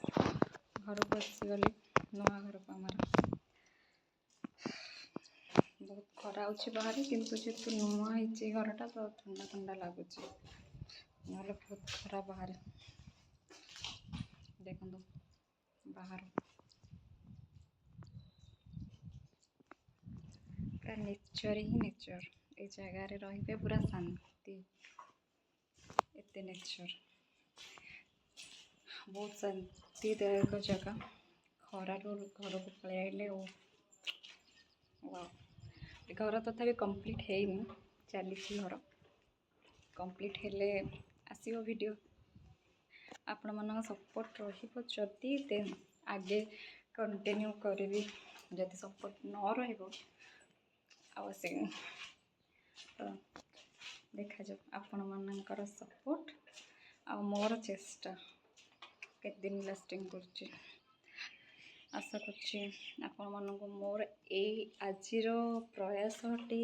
घर को आसीगली नुआ घर को आमर बहुत खरा अच्छे बाहर किंतु जेहतु नुआ होती घरटा तो ठंडा ठंडा लगुच ना बहुत खरा बाहर देखो बाहर पूरा नेचर ही नेचर ये जगार रे पूरा शांति एते नेचर बहुत शांतिदायक जगह खरार घर को पलि आइले घर तथा कंप्लीट है चली घर कंप्लीट हेले आसो वीडियो आपण मन सपोर्ट रही देन आगे कंटिन्यू करी जदि सपोर्ट न रही तो देखा जाओ आपण मानकर सपोर्ट आ मोर चेष्टा के दिन लास्टिंग कर आशा कर मोर आजिर प्रयासटी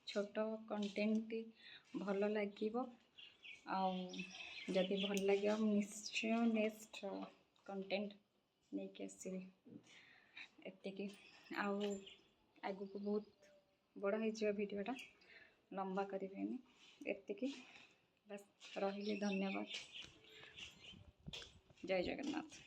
छोट कंटेंट भल लगे जदि भल लगे निश्चय नेक्स्ट कंटेंट नहीं के आसबि एतिकी आगु को बहुत बड़ा हो वीडियोटा लंबा करी एतिकी बस रही धन्यवाद जय जगन्नाथ।